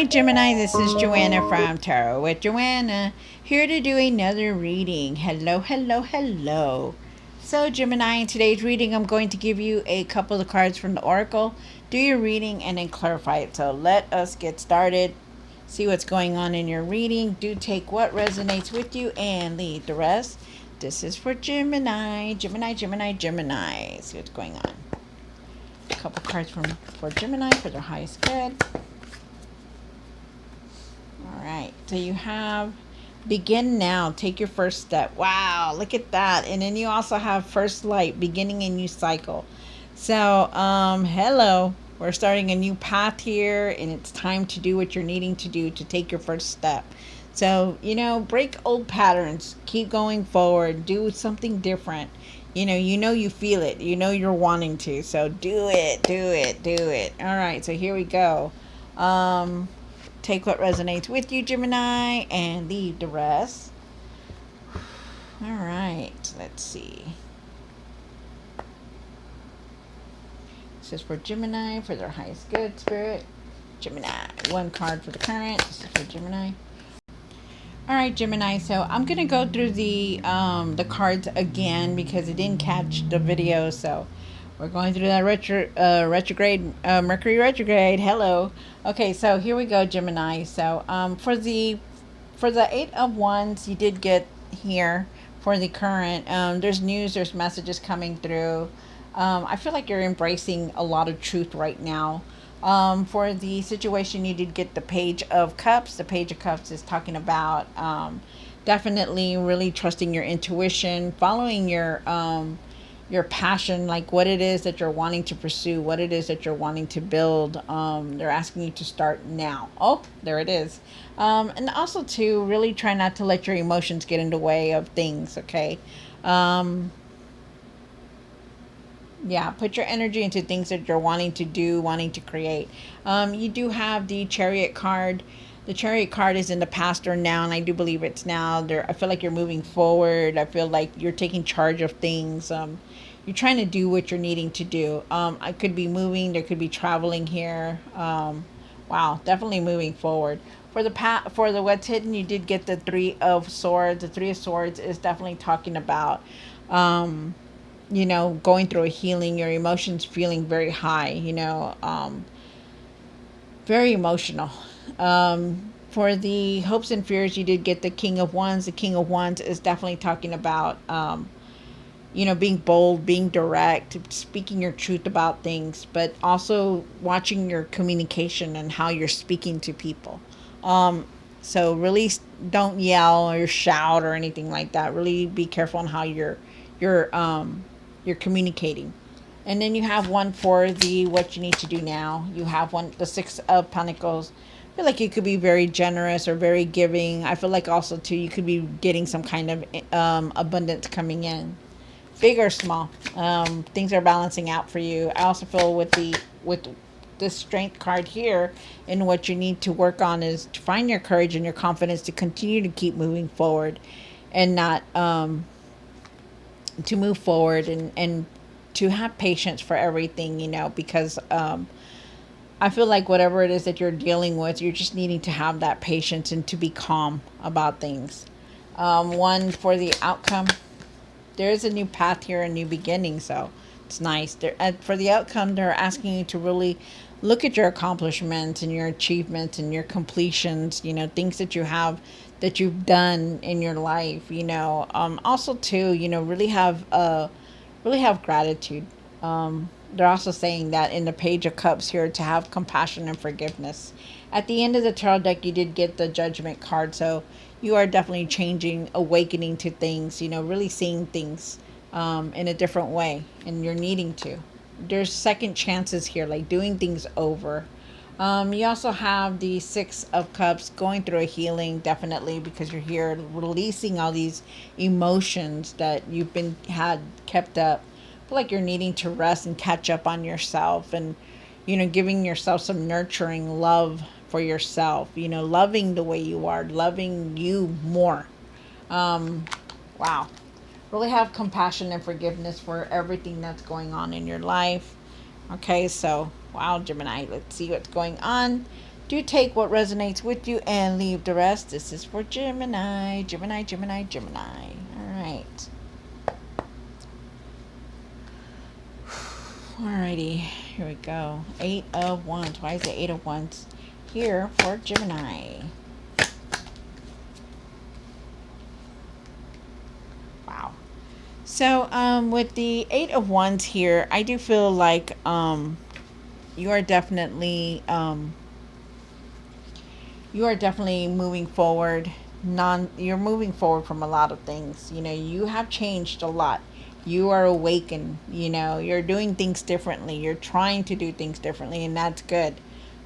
Hi Gemini, this is Joanna from Tarot with Joanna, here to do another reading. Hello, hello, hello. So Gemini, in today's reading, I'm going to give you a couple of cards from the Oracle. Do your reading and then clarify it. So let us get started. See what's going on in your reading. Do take what resonates with you and leave the rest. This is for Gemini, Gemini, Gemini, Gemini. See what's going on. A couple cards for Gemini for their highest good. All right, so you have begin now, take your first step. Wow, look at that. And then you also have first light, beginning a new cycle. So, hello, we're starting a new path here, and it's time to do what you're needing to do to take your first step. So, break old patterns, keep going forward, do something different. You feel it, you're wanting to. So do it, do it, do it. All right, so here we go. Take what resonates with you, Gemini, and leave the rest. All right, let's see. This is for Gemini, for their highest good spirit. Gemini, one card for the current. This is for Gemini. All right, Gemini, so I'm going to go through the cards again because it didn't catch the video, so we're going through that retrograde, Mercury retrograde. Hello. Okay, so here we go, Gemini. So for the Eight of Wands, you did get here for the current. There's news, there's messages coming through. I feel like you're embracing a lot of truth right now. For the situation, you did get the Page of Cups. The Page of Cups is talking about definitely really trusting your intuition, following your passion, like what it is that you're wanting to pursue, what it is that you're wanting to build. They're asking you to start now. Oh, there it is. And also to really try not to let your emotions get in the way of things, okay? Yeah, put your energy into things that you're wanting to do, wanting to create. You do have the Chariot card. The Chariot card is in the past or now, and I do believe it's now. I feel like you're moving forward. I feel like you're taking charge of things. You're trying to do what you're needing to do. I could be moving. There could be traveling here. Wow, definitely moving forward. For the what's hidden, you did get the Three of Swords. The Three of Swords is definitely talking about going through a healing, your emotions feeling very high, very emotional. For the hopes and fears, you did get the King of Wands. The King of Wands is definitely talking about, being bold, being direct, speaking your truth about things, but also watching your communication and how you're speaking to people. So really don't yell or shout or anything like that. Really be careful on how you're communicating. And then you have one for the what you need to do now. You have the Six of Pentacles. I feel like you could be very generous or very giving. I feel like also too you could be getting some kind of abundance coming in, big or small. Things are balancing out for you. I also feel with this Strength card here, and what you need to work on is to find your courage and your confidence to continue to keep moving forward, and not to move forward and to have patience for everything, because I feel like whatever it is that you're dealing with, you're just needing to have that patience and to be calm about things. One for the outcome, there's a new path here, a new beginning, so it's nice. For the outcome, they're asking you to really look at your accomplishments and your achievements and your completions, things that you have, that you've done in your life, also too, really have gratitude. They're also saying that in the Page of Cups here, to have compassion and forgiveness. At the end of the tarot deck, you did get the Judgment card, so you are definitely changing, awakening to things, really seeing things in a different way, and you're needing to. There's second chances here, like doing things over. You also have the Six of Cups, going through a healing, definitely, because you're here releasing all these emotions that you've kept up. I feel like you're needing to rest and catch up on yourself, and giving yourself some nurturing love for yourself, loving the way you are, loving you more. Wow. Really have compassion and forgiveness for everything that's going on in your life. Okay, so wow, Gemini, let's see what's going on. Do take what resonates with you and leave the rest. This is for Gemini, Gemini, Gemini, Gemini. All right. Alrighty, here we go. Eight of Wands. Why is it Eight of Wands here for Gemini? Wow. So, with the Eight of Wands here, I do feel like you are definitely moving forward. You're moving forward from a lot of things. You know, you have changed a lot. You are awakened. You know, you're doing things differently. You're trying to do things differently, and that's good.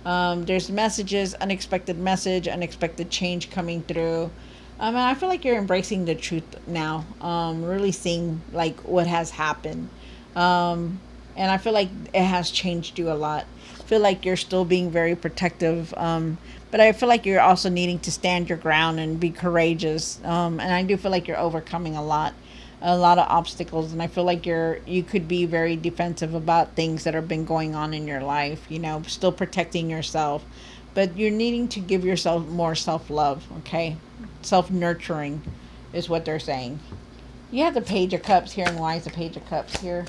There's messages, unexpected message, unexpected change coming through. And I feel like you're embracing the truth now. Really seeing like what has happened. And I feel like it has changed you a lot. I feel like you're still being very protective. But I feel like you're also needing to stand your ground and be courageous. And I do feel like you're overcoming a lot of obstacles, and I feel like you could be very defensive about things that have been going on in your life, you know, still protecting yourself, but you're needing to give yourself more self-love. Okay, self-nurturing is what they're saying. You have the Page of Cups here, and why is the Page of Cups here?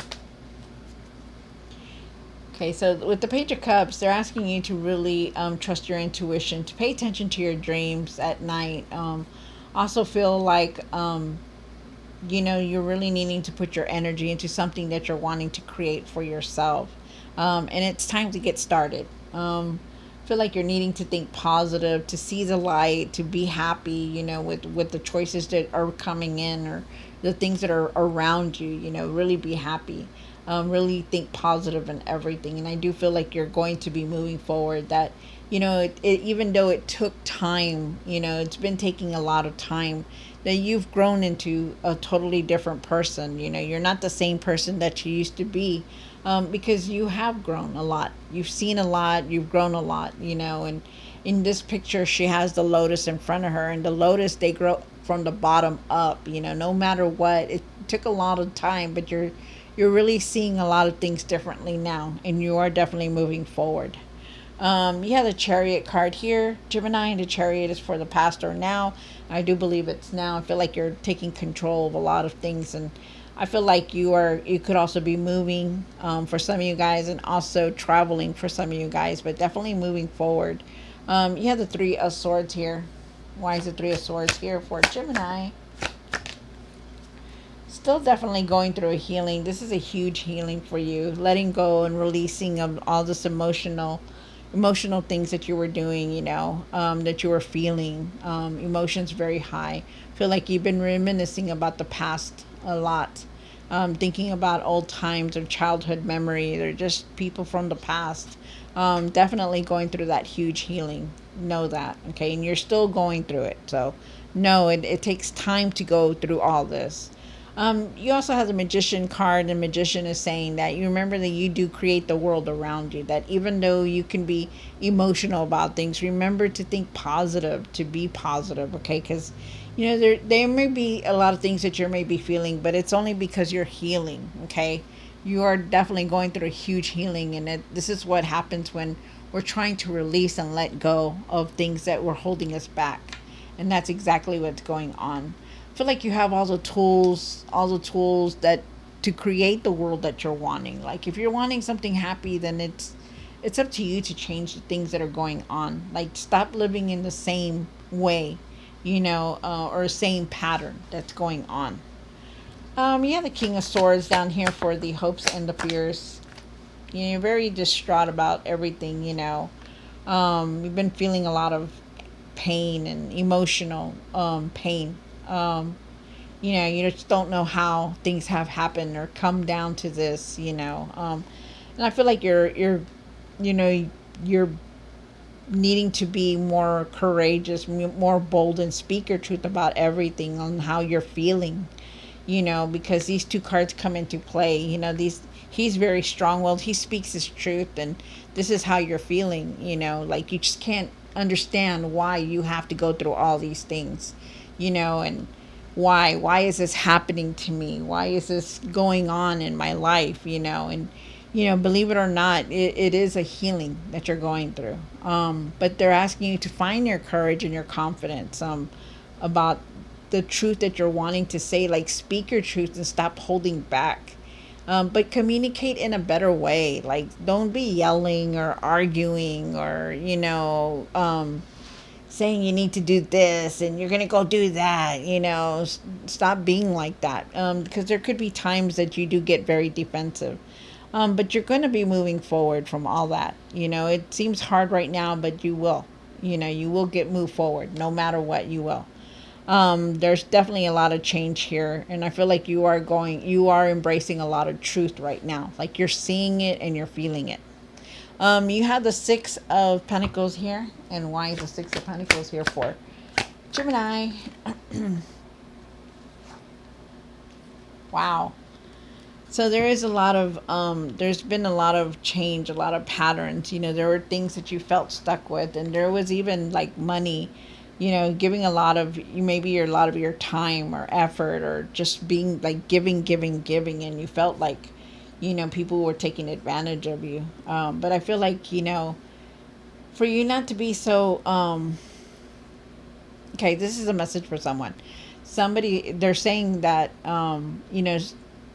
Okay, so with the Page of Cups, they're asking you to really trust your intuition, to pay attention to your dreams at night. Also feel like you know, you're really needing to put your energy into something that you're wanting to create for yourself. And it's time to get started. Feel like you're needing to think positive, to see the light, to be happy, you know, with the choices that are coming in, or the things that are around you, you know, really be happy. Really think positive in everything. And I do feel like you're going to be moving forward. That, you know, even though it took time, you know, it's been taking a lot of time, that you've grown into a totally different person. You know, you're not the same person that you used to be, because you have grown a lot. You've seen a lot, you've grown a lot, you know. And in this picture, she has the lotus in front of her, and the lotus, they grow from the bottom up, you know, no matter what. It took a lot of time, but you're really seeing a lot of things differently now, and you are definitely moving forward. You have the Chariot card here, Gemini, and the Chariot is for the past or now. I do believe it's now. I feel like you're taking control of a lot of things, and I feel like you could also be moving, for some of you guys, and also traveling for some of you guys, but definitely moving forward. You have the Three of Swords here. Why is the Three of Swords here for Gemini? Still definitely going through a healing. This is a huge healing for you, letting go and releasing of all this emotional things that you were doing, you know, that you were feeling, emotions very high. Feel like you've been reminiscing about the past a lot, thinking about old times or childhood memories or just people from the past. Definitely going through that huge healing. Know that, okay? And you're still going through it. So no, it takes time to go through all this. You also have the Magician card, and Magician is saying that you remember that you do create the world around you, that even though you can be emotional about things, remember to think positive, to be positive, okay? Because, you know, there may be a lot of things that you may be feeling, but it's only because you're healing, okay? You are definitely going through a huge healing, and this is what happens when we're trying to release and let go of things that were holding us back. And that's exactly what's going on. Feel like you have all the tools that to create the world that you're wanting. Like if you're wanting something happy, then it's up to you to change the things that are going on. Like stop living in the same way, you know, or same pattern that's going on. You have the King of Swords down here for the hopes and the fears. You're very distraught about everything, you know. You've been feeling a lot of pain and emotional pain. You know, you just don't know how things have happened or come down to this, you know. And I feel like you know, you're needing to be more courageous, more bold, and speak your truth about everything on how you're feeling, you know, because these two cards come into play. You know, he's very strong-willed. He speaks his truth, and this is how you're feeling, you know, like you just can't understand why you have to go through all these things, you know, and why is this happening to me? Why is this going on in my life, you know? And believe it or not, it is a healing that you're going through. But they're asking you to find your courage and your confidence about the truth that you're wanting to say. Like, speak your truth and stop holding back. But communicate in a better way. Like, don't be yelling or arguing or, saying you need to do this and you're going to go do that. Stop being like that. Because there could be times that you do get very defensive. But you're going to be moving forward from all that. It seems hard right now, but you will. You will get moved forward no matter what. You will. There's definitely a lot of change here, and I feel like you are embracing a lot of truth right now. Like, you're seeing it and you're feeling it. You have the Six of Pentacles here, and why is the Six of Pentacles here for? Gemini. Wow. So there is a lot of, there's been a lot of change, a lot of patterns. There were things that you felt stuck with, and there was even like money, giving a lot of, maybe a lot of your time or effort, or just being like giving, and you felt like, people were taking advantage of you. But I feel like, for you not to be so, okay, this is a message for someone. They're saying that,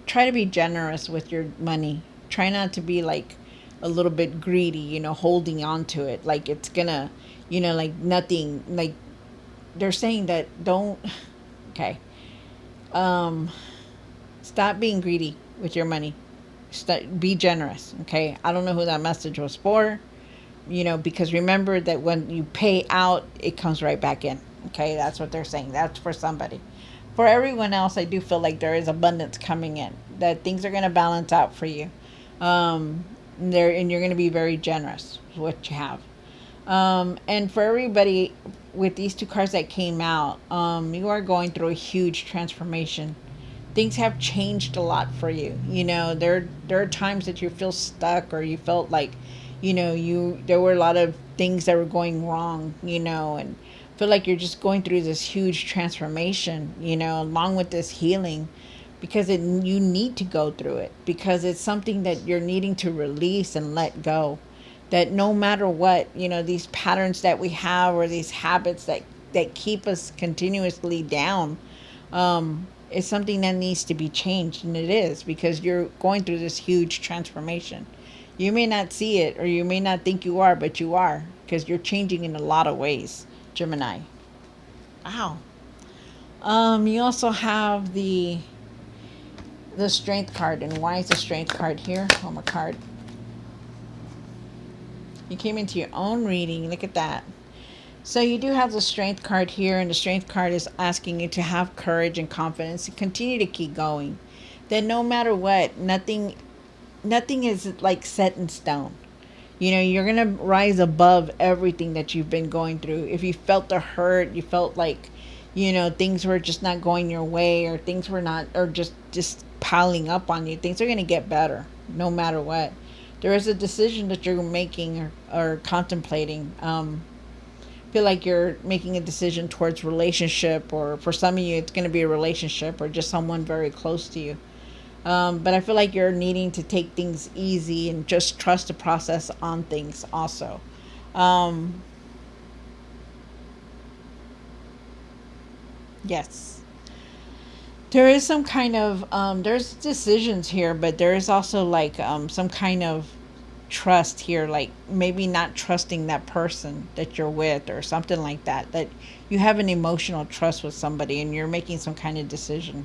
try to be generous with your money. Try not to be like a little bit greedy, holding on to it. Like it's gonna, like nothing, like they're saying that don't, okay. Stop being greedy with your money. Be generous. Okay. I don't know who that message was for, because remember that when you pay out, it comes right back in. Okay. That's what they're saying. That's for somebody. For everyone else, I do feel like there is abundance coming in, that things are going to balance out for you. And you're going to be very generous with what you have. And for everybody with these two cards that came out, you are going through a huge transformation. Things have changed a lot for you. There are times that you feel stuck, or you felt like, there were a lot of things that were going wrong, and feel like you're just going through this huge transformation, along with this healing, because you need to go through it, because it's something that you're needing to release and let go. That no matter what, these patterns that we have, or these habits that keep us continuously down, is something that needs to be changed. And it is, because you're going through this huge transformation. You may not see it, or you may not think you are, but you are, because you're changing in a lot of ways, Gemini. Wow. You also have the Strength card. And why is the Strength card here? One more card. You came into your own reading. Look at that. So you do have the Strength card here, and the Strength card is asking you to have courage and confidence to continue to keep going. That no matter what, nothing is like set in stone. You're going to rise above everything that you've been going through. If you felt the hurt, you felt like, things were just not going your way, or things were not, or just piling up on you, things are going to get better no matter what. There is a decision that you're making, or contemplating. Feel like you're making a decision towards relationship, or for some of you, it's going to be a relationship, or just someone very close to you. But I feel like you're needing to take things easy and just trust the process on things also. Yes. There is some kind of, there's decisions here, but there is also like some kind of trust here, like maybe not trusting that person that you're with, or something like that, that you have an emotional trust with somebody, and you're making some kind of decision.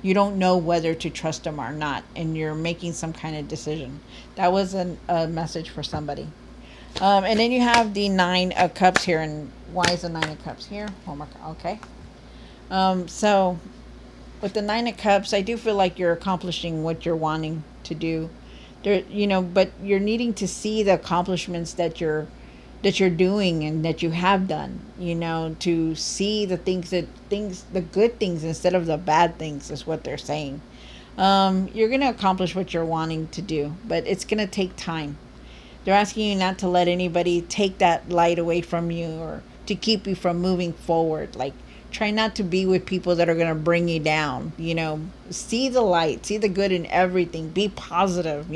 You don't know whether to trust them or not, and you're making some kind of decision. That was a message for somebody. And then you have the Nine of Cups here. And why is the Nine of Cups here? Okay. So with the Nine of Cups, I do feel like you're accomplishing what you're wanting to do. But you're needing to see the accomplishments that you're doing and that you have done, to see the the good things instead of the bad things, is what they're saying. You're going to accomplish what you're wanting to do, but it's going to take time. They're asking you not to let anybody take that light away from you, or to keep you from moving forward. Like, Try not to be with people that are going to bring you down. See the light, see the good in everything, be positive.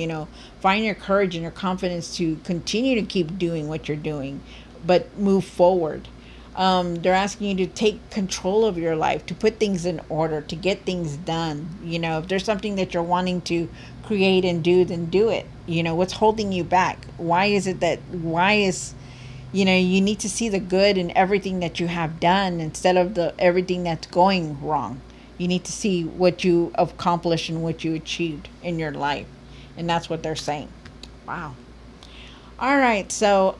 Find your courage and your confidence to continue to keep doing what you're doing, but move forward. They're asking you to take control of your life, to put things in order, to get things done. If there's something that you're wanting to create and do, then do it. What's holding you back? Why is you need to see the good in everything that you have done instead of the everything that's going wrong. You need to see what you accomplished and what you achieved in your life. And that's what they're saying. Wow. All right, so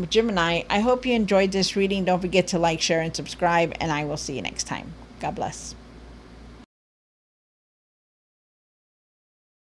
Gemini, I hope you enjoyed this reading. Don't forget to like, share, and subscribe, and I will see you next time. God bless.